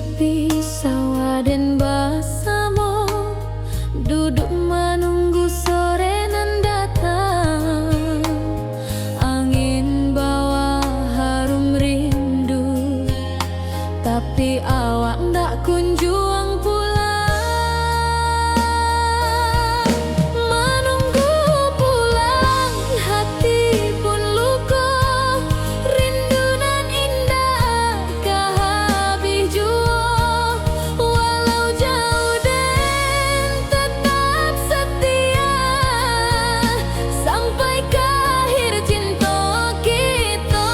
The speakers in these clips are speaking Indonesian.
tepi sawah dan bersama duduk menunggu sore nan datang. Angin bawa harum rindu, tapi awak ndak kunjung pulang. Menunggu pulang hati pun luka, rindu nan indah kah habis jua. Walau jauh dan tetap setia, sampai ke akhir cinta kita.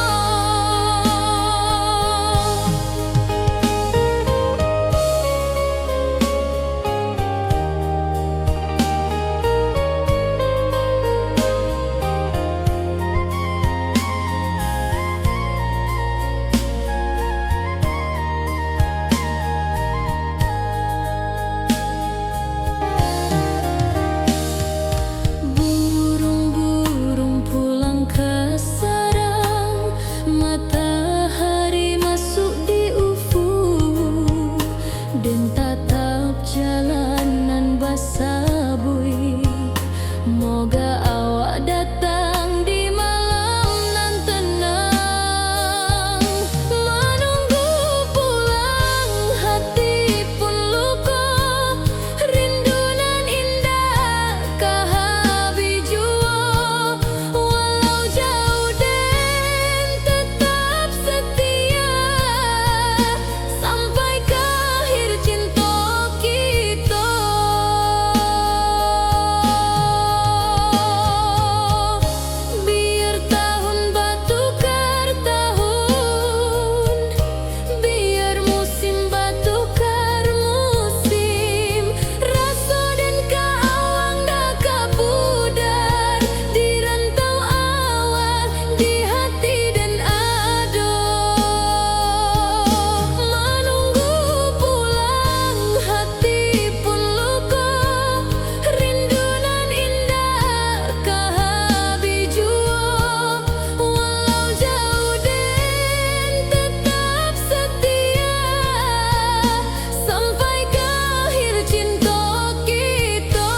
Burung-burung pulang ke sarang, matahari masuk di ufuk, dan tatap jalanan basabui. Moga awak datang di malam nan tenang. Menunggu pulang hati pun luka, rindu nan indah kah habis jua. Walau jauh dan tetap setia, sampai ke akhir cinta kita. Biar tahun bertukar tahun, biar musim bertukar musim, rasa dan keawang dah kapudar di rantau awak, di hati dan ado. Menunggu pulang hati pun luka, rindu nan indah kah habis jua. Walau jauh dan tetap setia, sampai ke akhir cinta kita.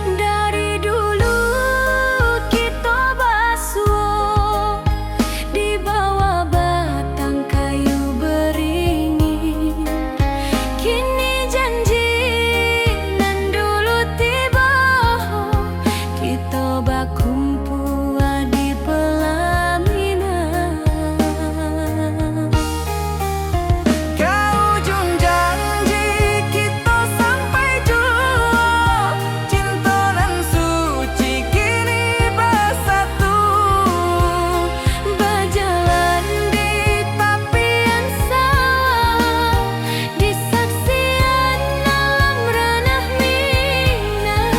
Dari dulu kita basuh di bawah batang kayu beringin. Kini janji nan dulu tiba, kita berkumpul di pelaminan. Kau ujung janji kita sampai jua, cinta nan suci kini bersatu, berjalan di tapian sawah, di saksian alam ranah Minang.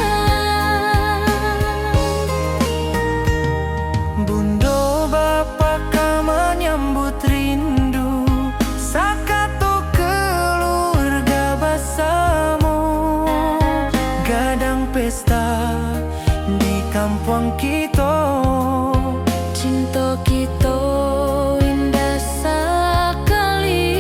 Bunda bapa kau menyambut rindu, sakato keluarga bersama, gadang pesta di kampung kita. Cinta kita indah sekali.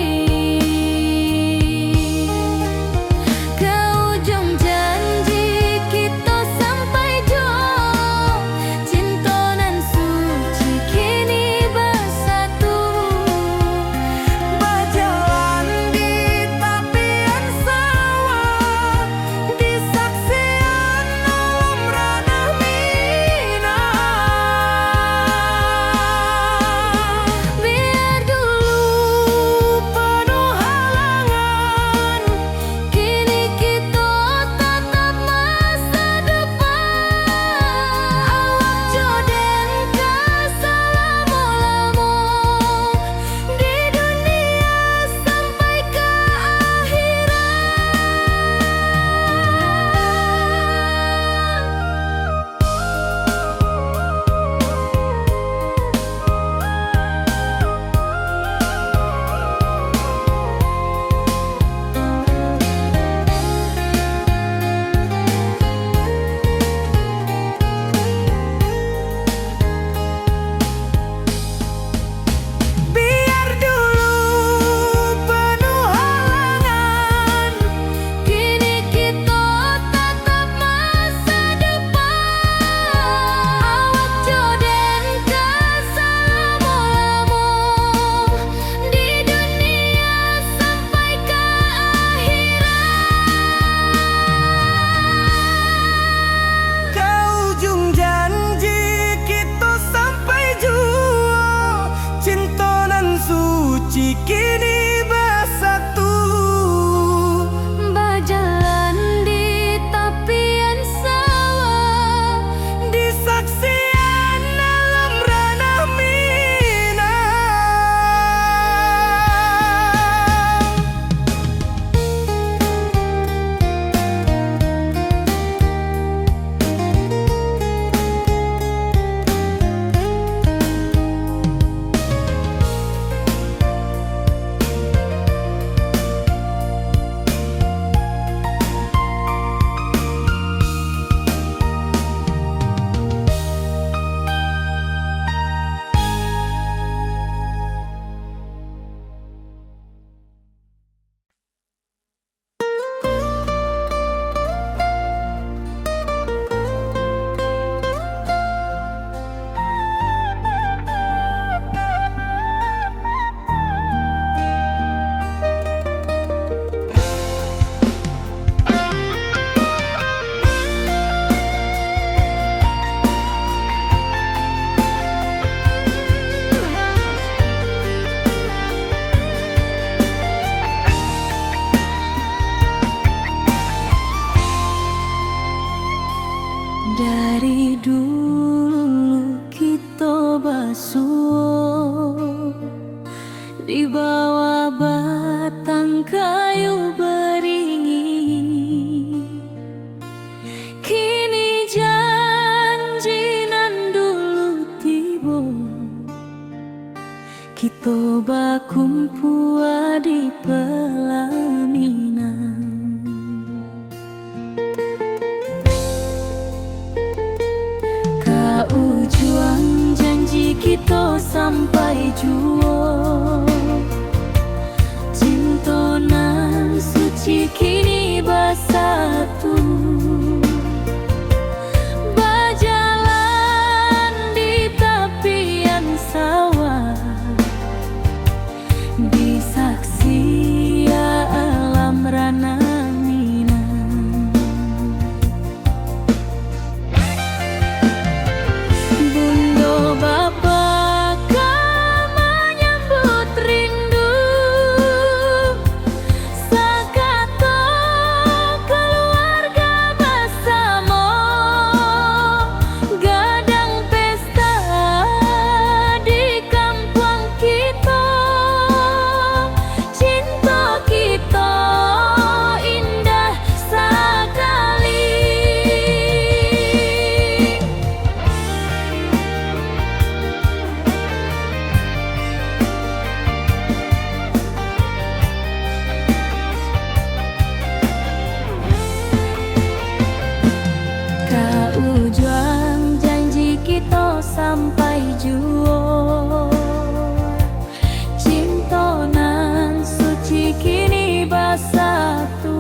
basatu,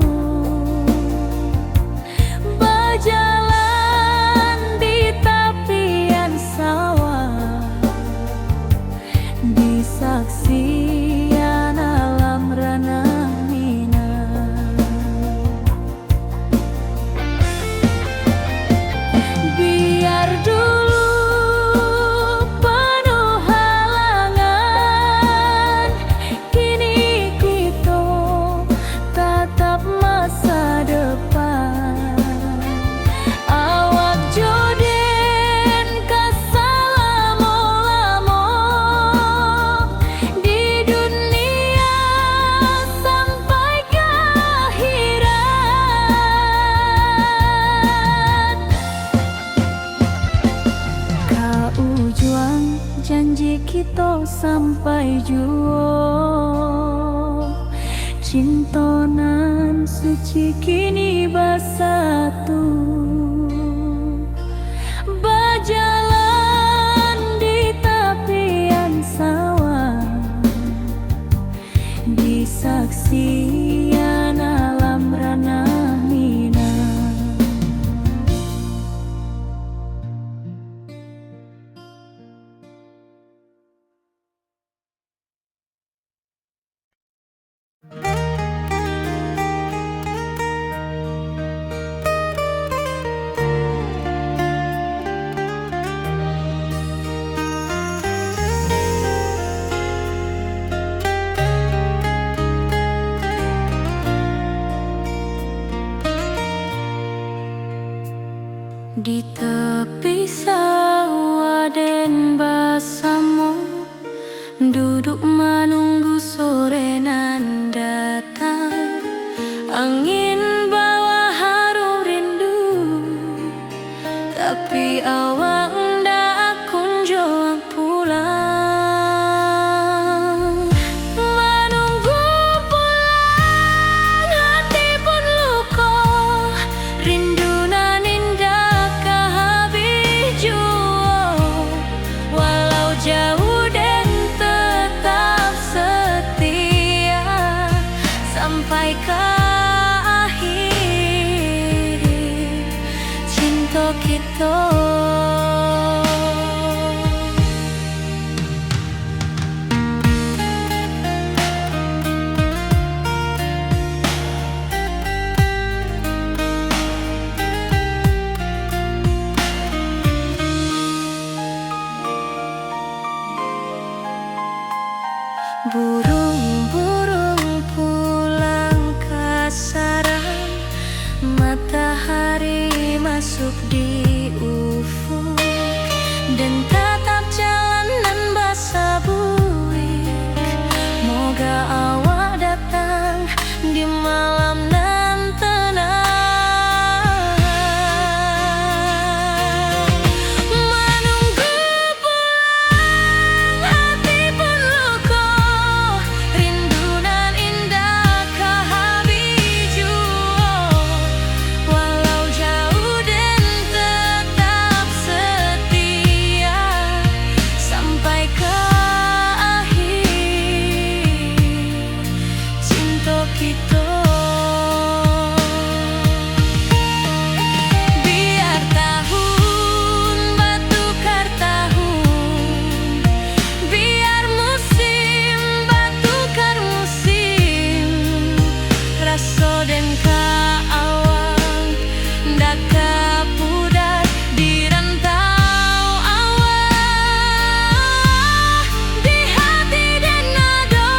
berjalan di tepian sawah, di saksian alam ranah minang. Biar dulu penuh halangan, kini kita tatap masa depan. Awak joden kasalamo-lamo di dunia sampai ke akhirat. Kau juang janji kita sampai jua, cintonan suci kini basatu, berjalan di tepian sawah, di saksian alam ranah minang. Di tepi sawah den basamu, duduk menunggu sore nan datang. Angin bawa harum rindu, tapi awak ndak kunjung pulang. Menunggu pulang hati pun luka, rindu nan indah kehabis jua. Walau jauh dan tetap setia sampai ke akhir cinta kita. Burung-burung pulang ke sarang, matahari masuk di ufuk, dan tatap jalanan basah buik. Moga awak datang di malam nan tenang. Menunggu pulang hati pun luka, rindu nan indah kehabis jua. Walau jauh dan tetap setia sampai ke akhir cinta kita. Biar tahun batukar tahun, biar musim batukar musim, rasa dan kaawang ndak kapudar di rantau awak, di hati dan nado.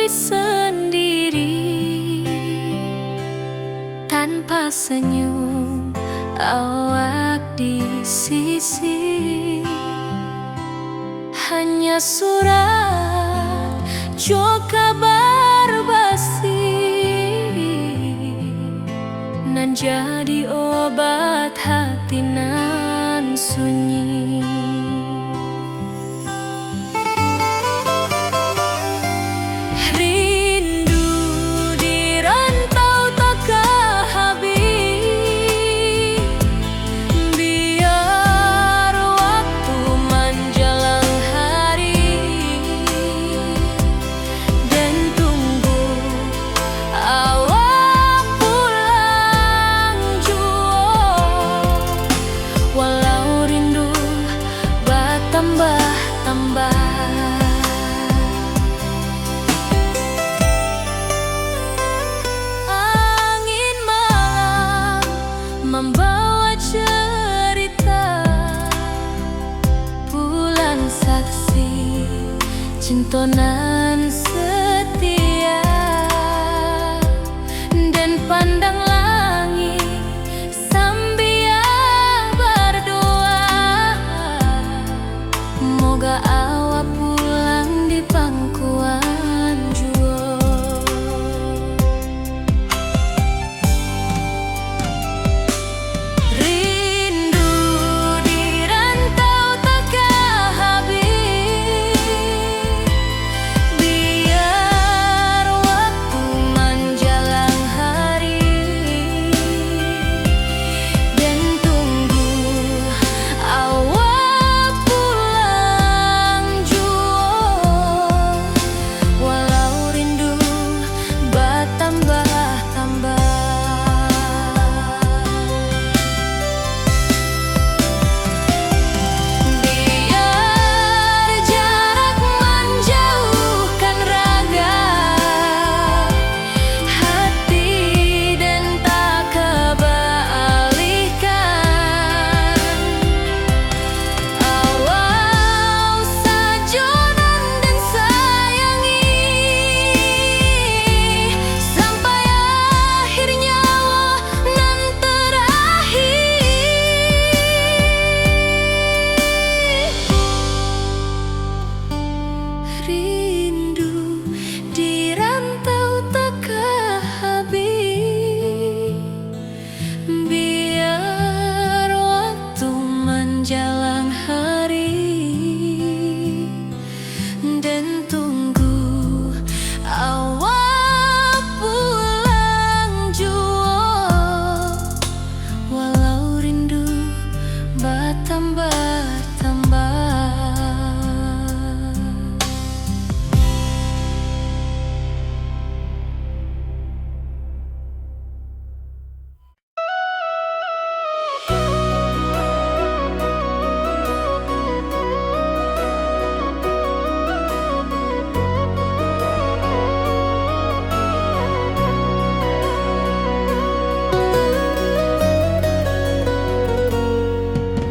sendiri tanpa senyum awak di sisi. Hanya surat jo kabar basi nan jadi obat hati nan sunyi. Rindu di rantau takkan habis, biar waktu menjelang hari dan tunggu awak pulang jua. Walau rindu bertambah-tambah, angin malam membawa cerita, bulan saksi cinta nan setia, dan pandang langit sambil berdoa, moga awak pulang di pangkuan jua. Rindu di rantau takkan habis, biar waktu menjelang hari dan tunggu awak pulang jua. Walau rindu bertambah-tambah, biar jarak menjauhkan raga hati dan tak kebalikan. Awal sajonan dan sayangi sampai akhir nyawa nan terakhir. Rindu di rantau takkan habis, biar waktu menjelang hari dan tunggu awak pulang jua. Walau rindu bertambah-tambah.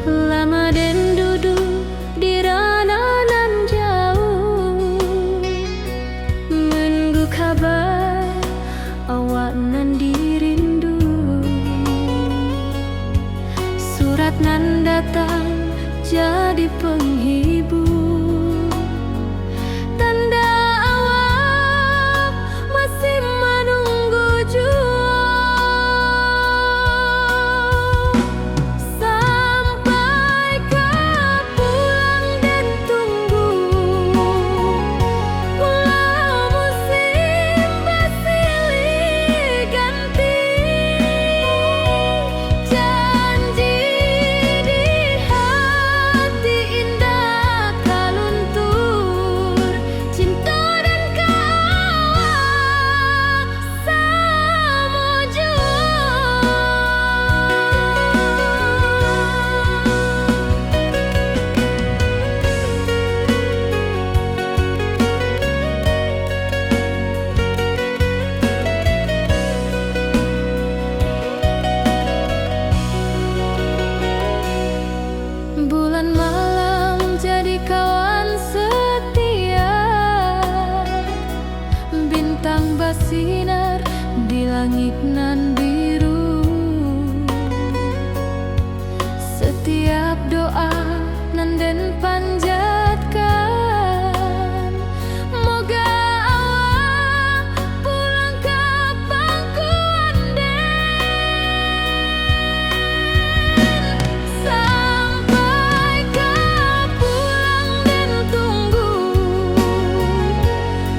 Lama dan duduk di rananan jauh, menunggu kabar awak nan dirindu. Surat nan datang jadi penghibur, tanda awak masih menunggu jua. Sampai kau pulang dan tunggu, walau musim bersilih ganti, janji di hati indah basinar di langit nan biru. Setiap doa nan den panjatkan, moga awak pulang ke pangkuan den. Sampai ke pulang den tunggu,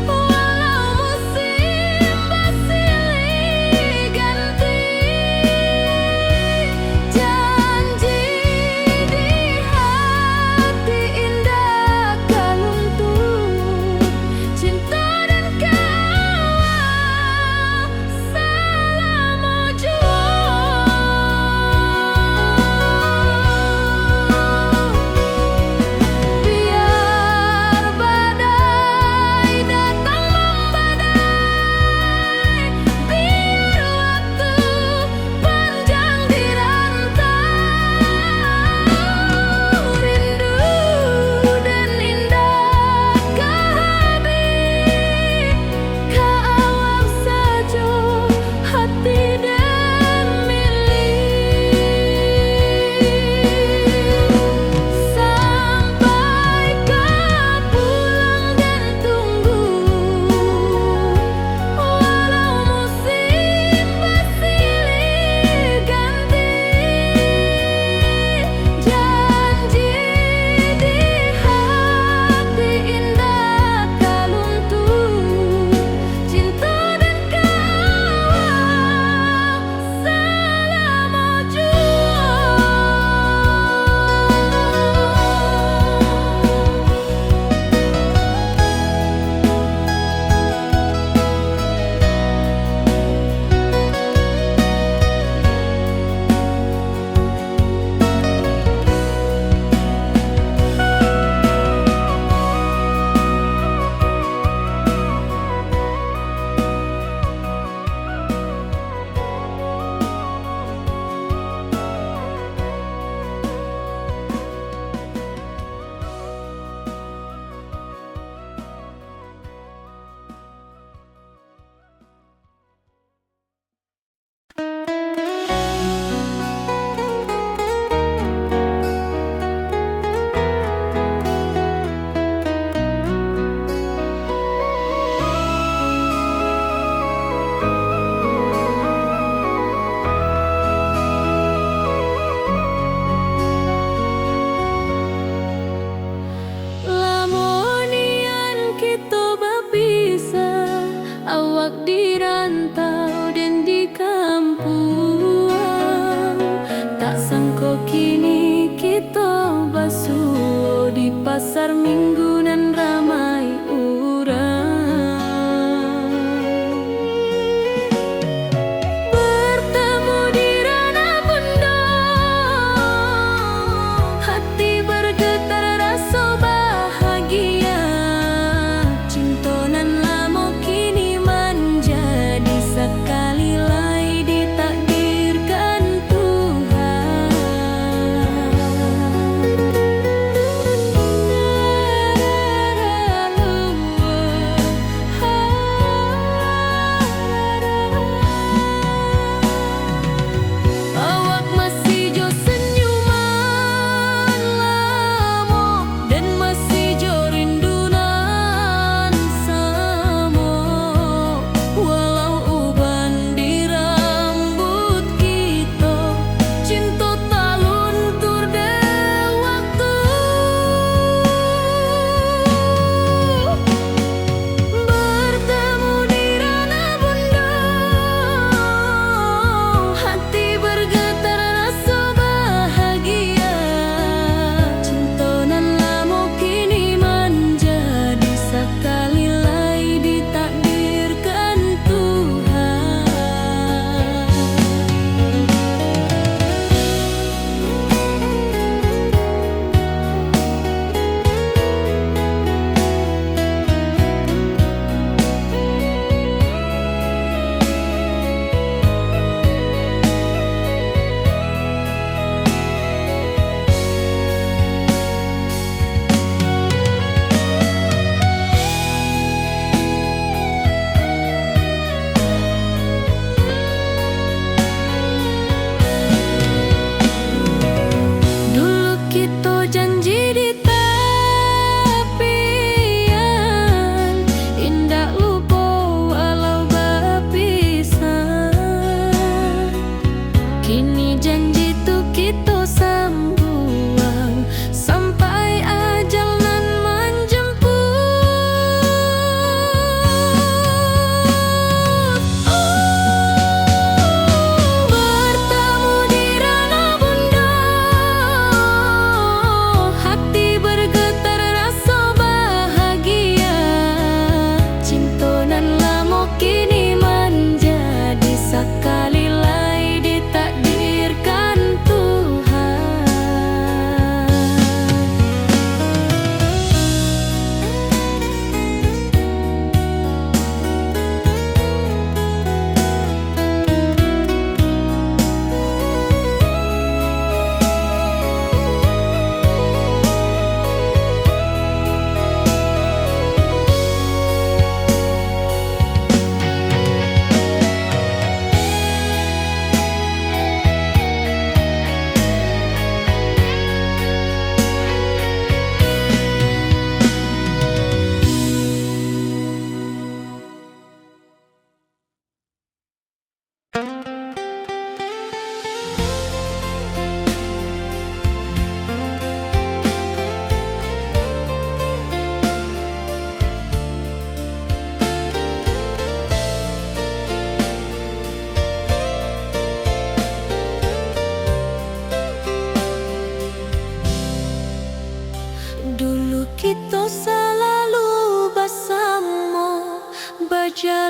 walau musim bersilih ganti. Janji di hati indah kaluntung, cinta dan kawal selama biar badai datang membadai, biar waktu panjang dirantau, rindu dan indah kehabis, kawal saja hati dan milik. Sampai ke pulang dan tunggu, walau musim bersilih ganti. Janji di hati indah kaluntung, cinta dan kawal selama lamonian kita berpisah, awak di rantau dan di kampung. Tak sangka kini kita basuh di pasar minggu nan ramai urang. Bertemu di ranah bunda, hati bergetar rasa bahagia. Cinta nan lama kini menjadi sekali lai ditakdirkan Tuhan.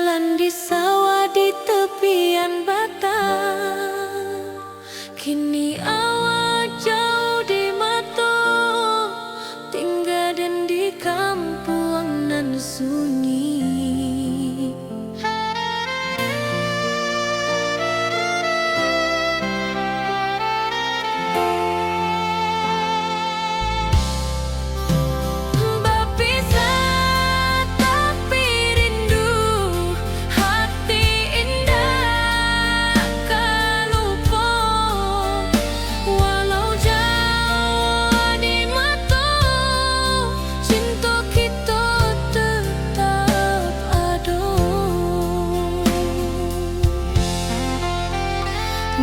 Jalan di sawah di tepian batang, kini awak jauh di mata, tinggal dan di kampung nan sunyi.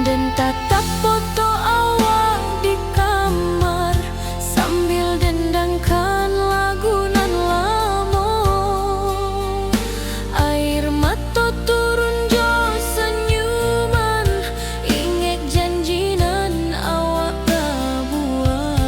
Dan tatap foto awak di kamar sambil dendangkan lagu nan lama. Air mata turun jo senyuman, inget janji nan awak buat.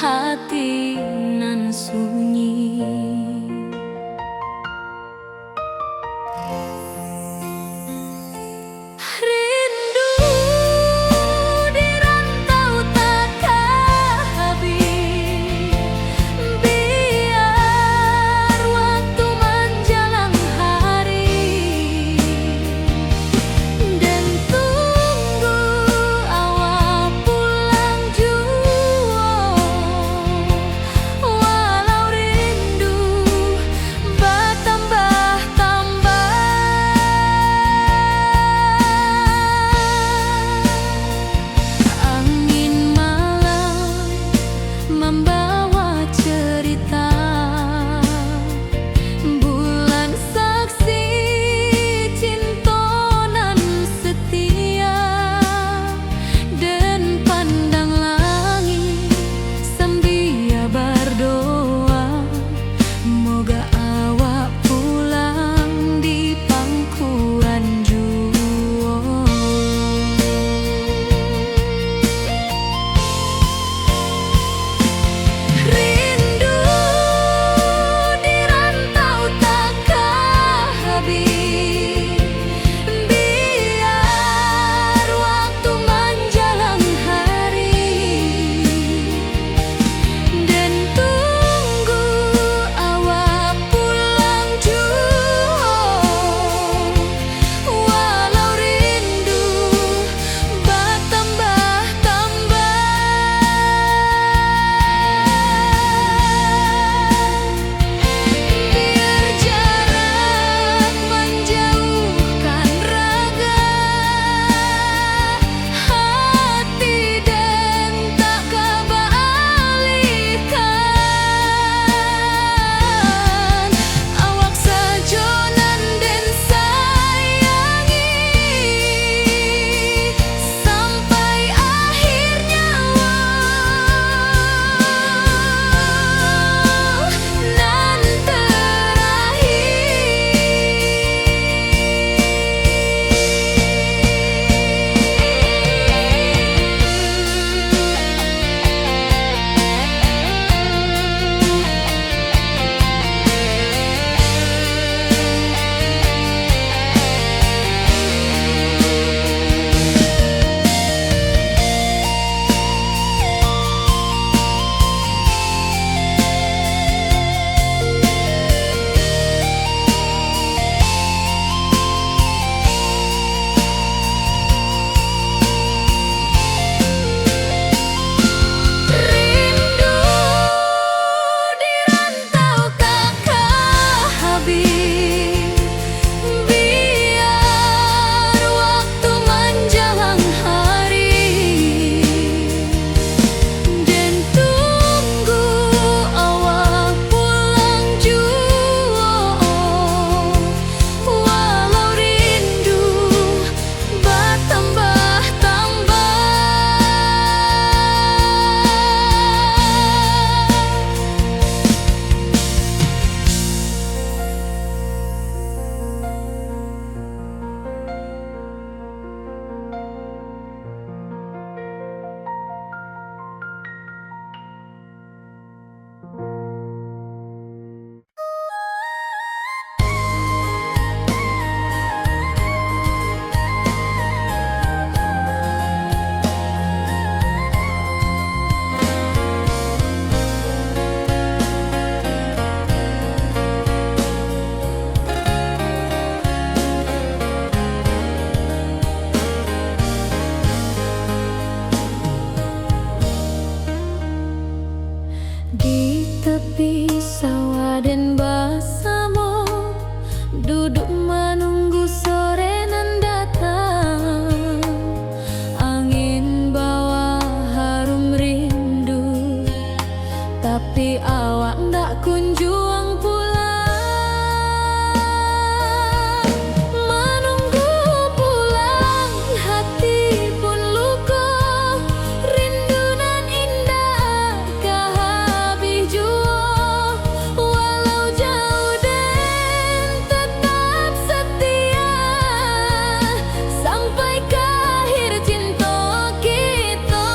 hati nan sunyi. Rindu di rantau takkan habis, biar waktu menjelang hari, dan tunggu awak pulang jua, walau rindu bertambah-tambah. Angin malam membawa cerita, bulan saksi cinta nan setia, dan pandang langit sambil berdoa, moga awak pulang di pangkuan jua. Rindu di rantau takkan habis, biar waktu menjelang hari, dan tunggu awak pulang jua, walau rindu bertambah-tambah. Biar jarak menjauhkan raga, hati dan tak kebalikan. Awak sajonan dan sayangi sampai akhir nyawa nan rindu di rantau takkan habis, biar waktu menjelang hari, dan tunggu awak pulang jua, walau rindu bertambah-tambah. Di tepi sawah dan bersama, duduk menunggu sore nan datang. Angin bawa harum rindu, tapi awak ndak kunjung pulang. Menunggu pulang hati pun luka, rindu nan indah kah habis jua, walau jauh dan tetap setia sampai ke akhir cinta kita.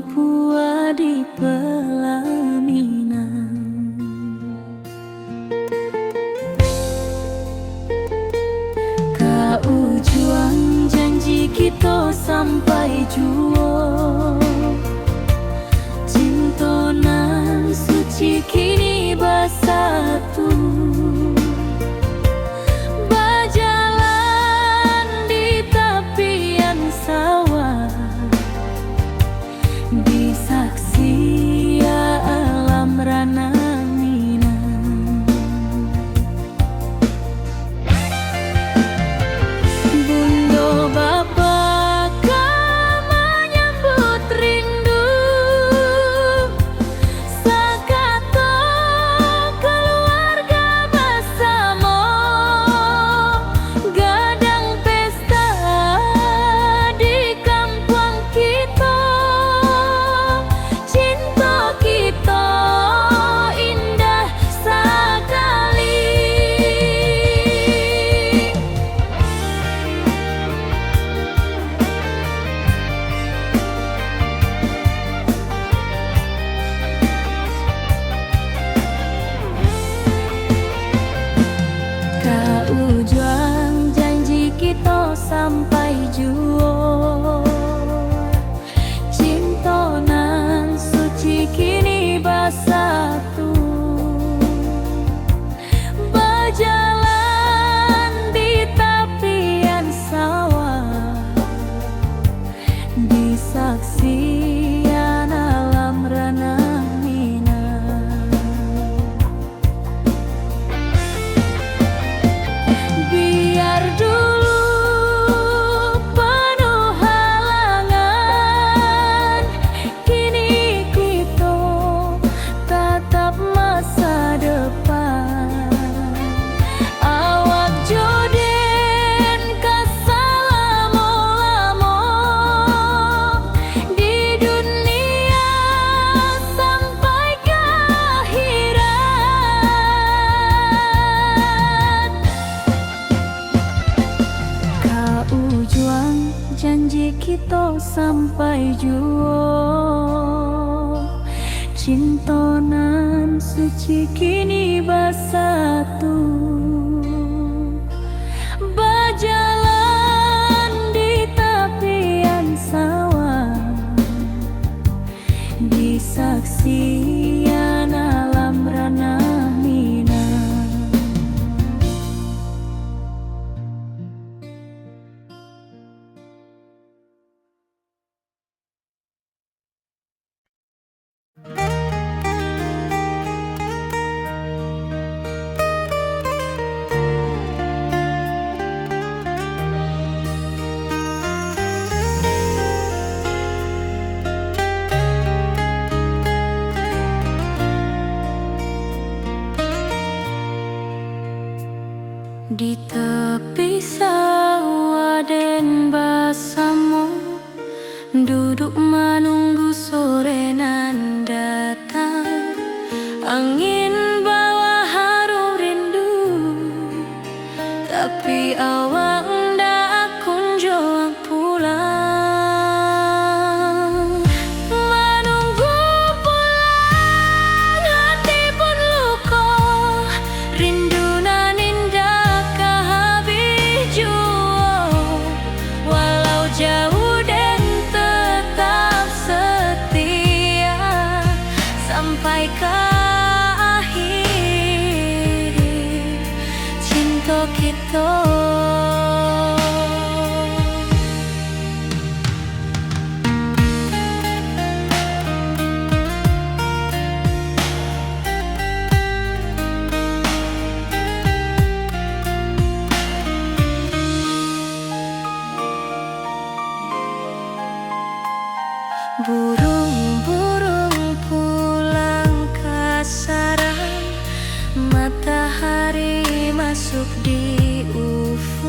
Papua di pelaminan. Kau juang janji kita sampai juo, cintonan suci kini bersatu. Berjalan di tepian sawah, di saksi alam rana Minang. Bundo Bapa kau menyambut rindu, sakato keluarga bersama, gadang pesta di kampung kita. Cinta kita indah sekali. Kau juang janji kita sampai juo, cintonan suci kini bersatu. Berjalan di tepian sawah, di saksian alam rana Minang. Biar dulu penuh halangan, kini kita tatap masa depan. Awak joden kesalamo-lamo di dunia sampai ke akhirat. Kau juang janji kita sampai juo, cintonan suci kini bersatu. Berjalan di tepian sawah, di saksian alam rana Minang. Di tepi sawah den bersama, duduk menunggu sore nan datang. Angin bawa harum rindu, tapi awak ndak kunjung pulang. Menunggu pulang hati pun luka, rindu nan indah kehabis jua. Walau jauh dan tetap setia sampai ke akhir cinta kita. Burung-burung pulang ke sarang, matahari masuk di ufuk.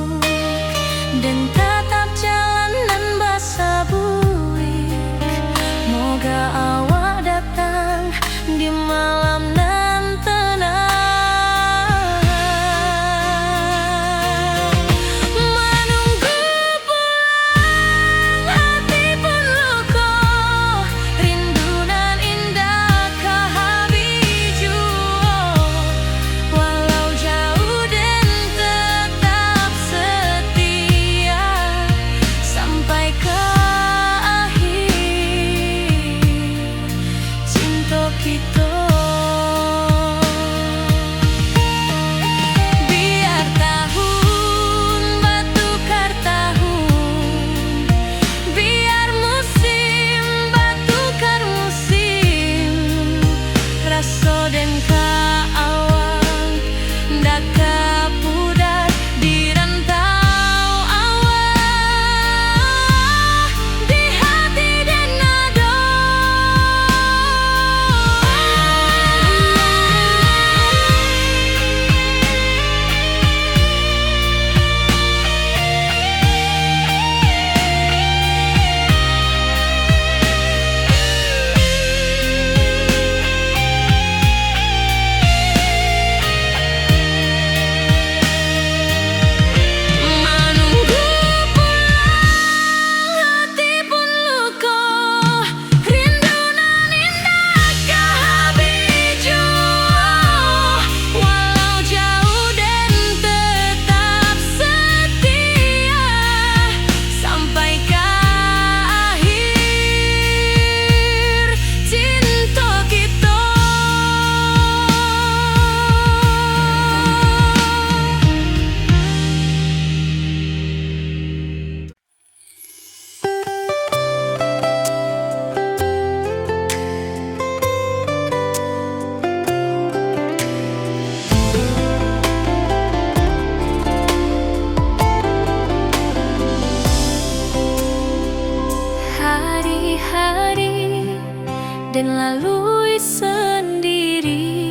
dan lalui sendiri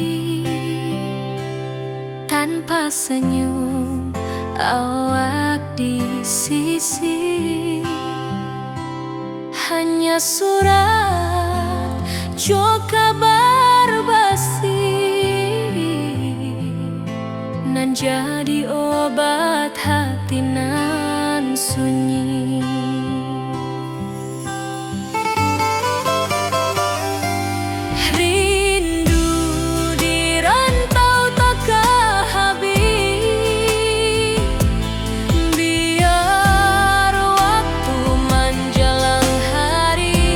tanpa senyum awak di sisi. Hanya surat jo kabar basi nan jadi obat hati nan sunyi. Rindu di rantau takkan habis, biar waktu menjelang hari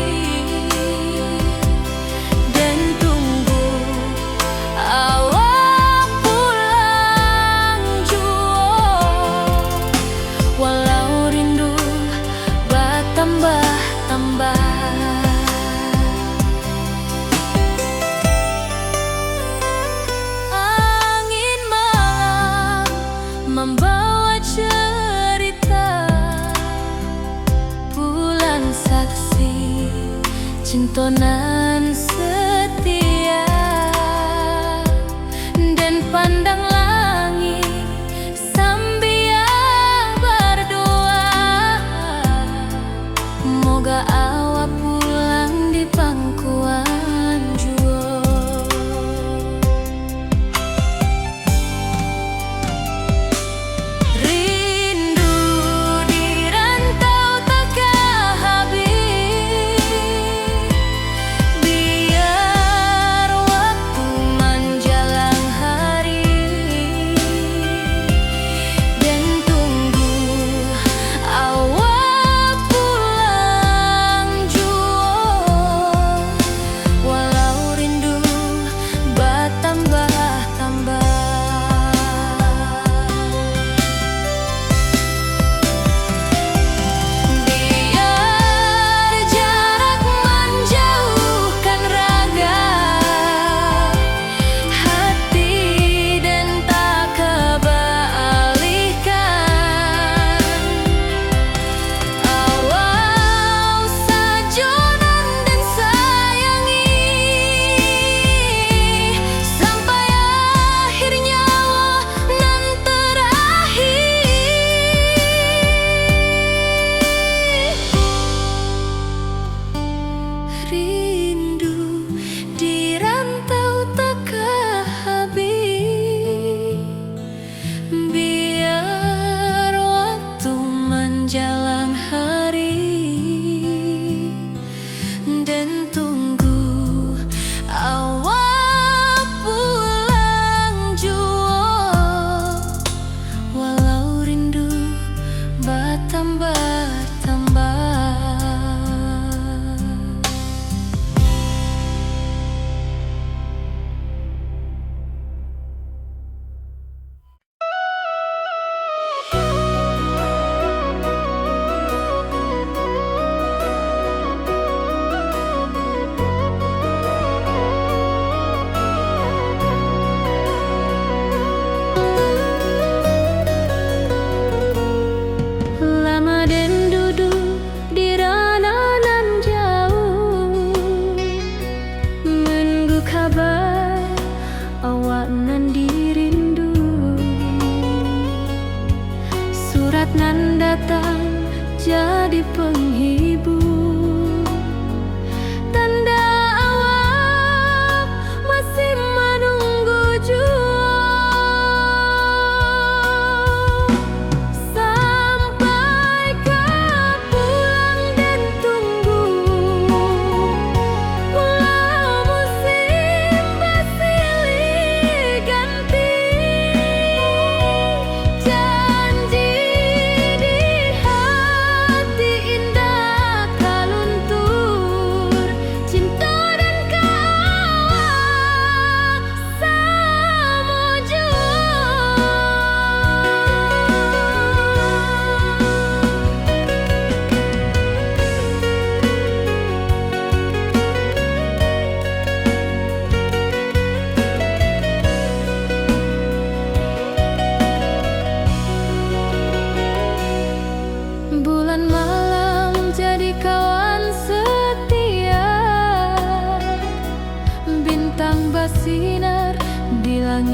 dan tunggu awak pulang jua. Walau rindu bertambah-tambah, angin malam membawa cerita bulan saksi cintonan setia, dan pandang langit sambil berdoa, moga awak pulang di pangkuan jua. Rindu di rantau takkan habis, biar waktu menjelang hari dan tunggu awak pulang jua. Walau rindu bertambah-tambah, biar jarak menjauhkan raga hati dan tak kebalihkan. Awal sajonan dan sayangi sampai akhir nyawa nan terakhir. Rindu di rantau takkan habis, biar waktu menjelang hari dan tunggu awak pulang jua. Walau rindu bertambah-tambah. Lama dan duduk di rananan jauh, menunggu kabar awak nan dirindu. Surat nan datang jadi penghibur, tanda awak masih menunggu jua. Sampai kau pulang dan tunggu, walau musim bersilih ganti, janji di hati indah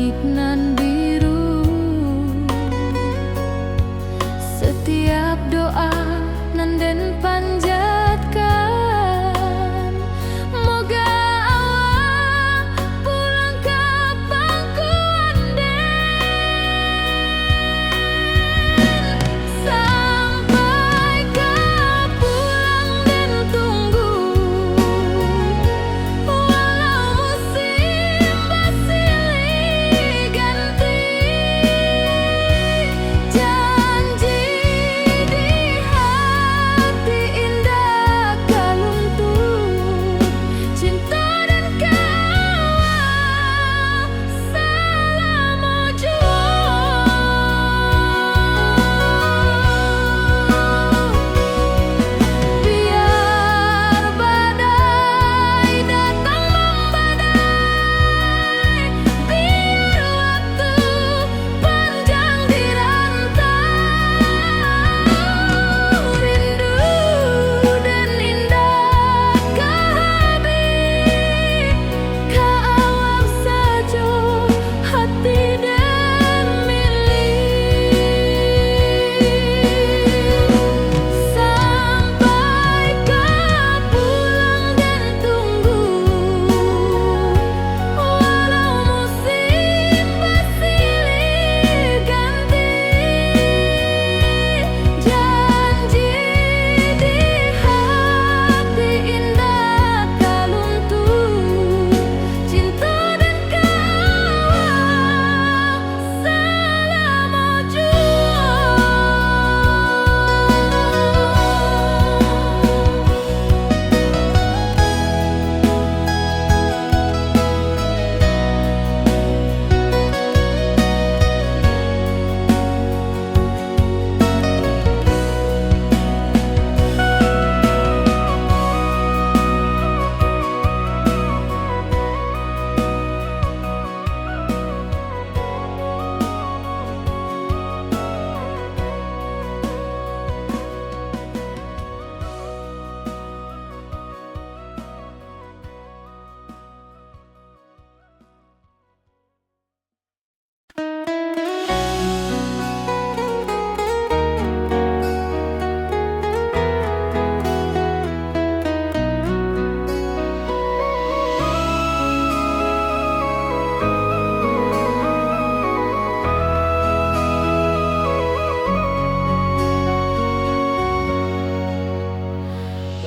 langit nan biru. Setiap doa nan den panjatkan, moga awak pulang ka pangkuan den. Sampai ka pulang den tunggu, walau musim bersilih ganti. Janji di hati indah kaluntur, cinta dan kawal selama jua. Biar badai datang membadai, biar waktu panjang dirantau, rindu dan indah kehabis, ka awak saja hati dan milik. Sampai ka pulang dan tunggu, walau musim bersilih ganti. Janji di hati indah kaluntur, cinta dan kawal selama jua.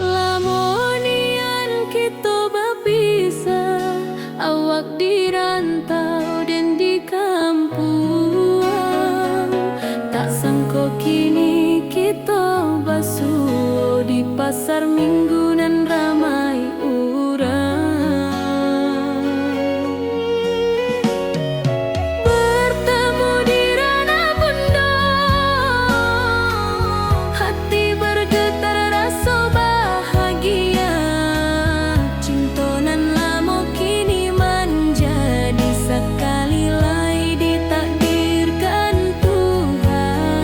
Lamonian kita berpisah, awak dirantau dan di kampung. Tak sangko kini kita basuh di pasar minggu nan ramai urang. Bertemu di ranah bunda, hati bergetar rasa bahagia. Cinta nan lama kini menjadi sekali lagi ditakdirkan Tuhan.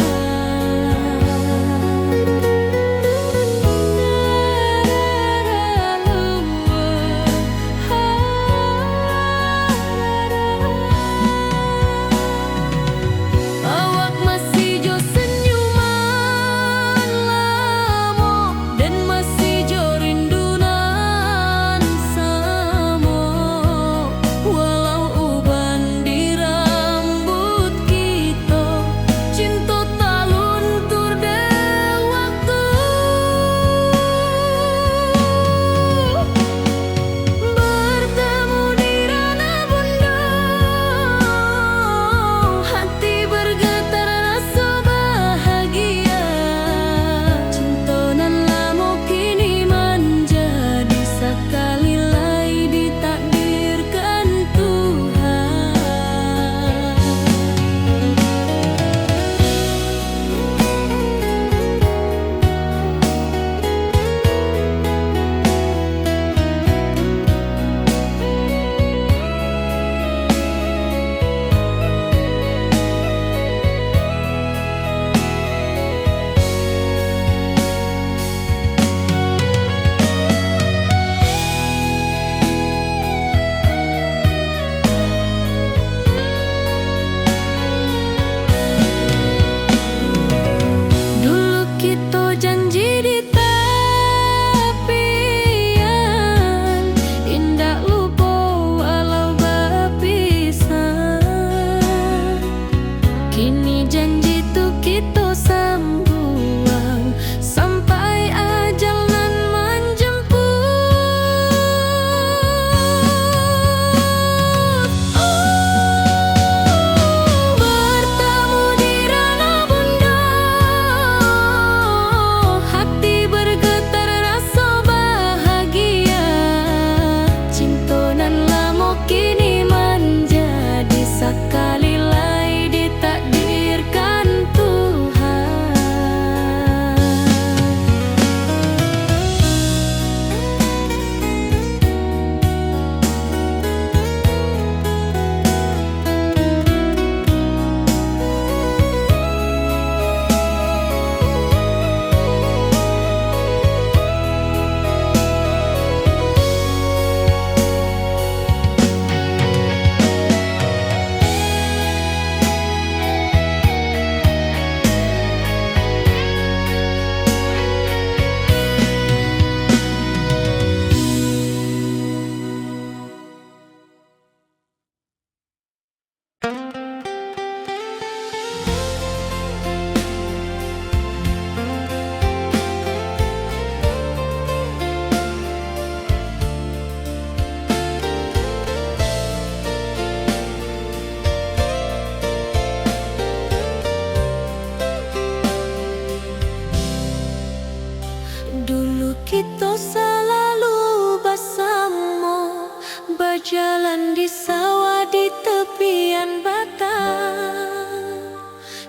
berjalan di sawah di tepian batang.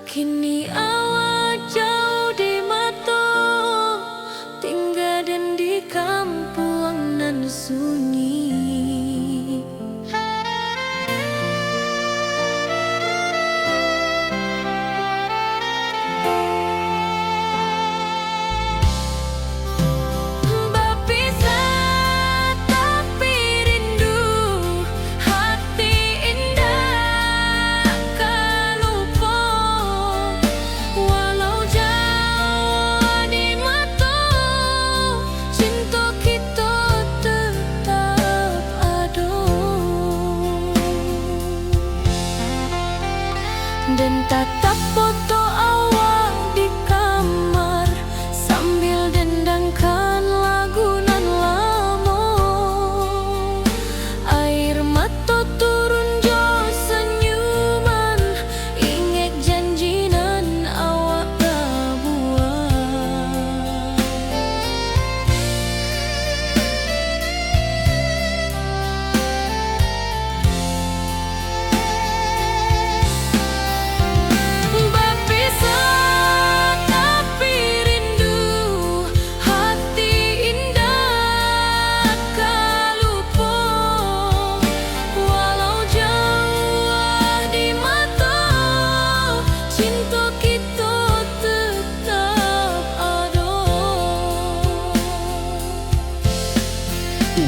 Kini awak jauh di mata, tinggal dan di kampung nan sunyi. Dan tatap foto awak di kamar sambil dendangkan lagu nan lama. Air mata turun jo senyuman, ingat janji nan awak dah buat.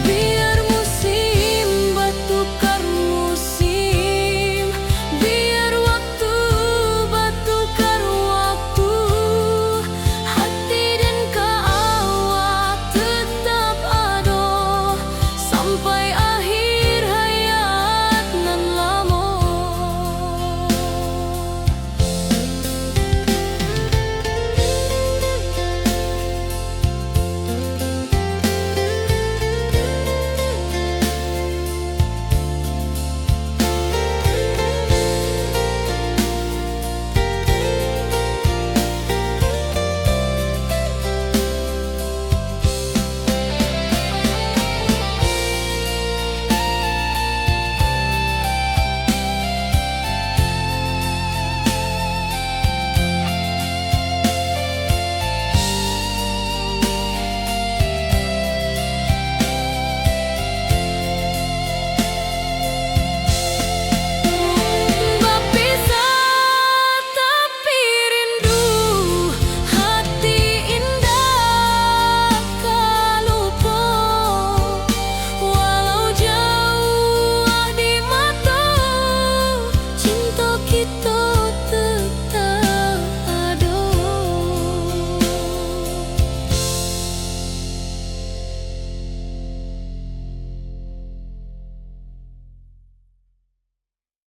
Biar musim bertukar musim, biar waktu bertukar waktu, hati dan ke awak tetap ada sampai akhir.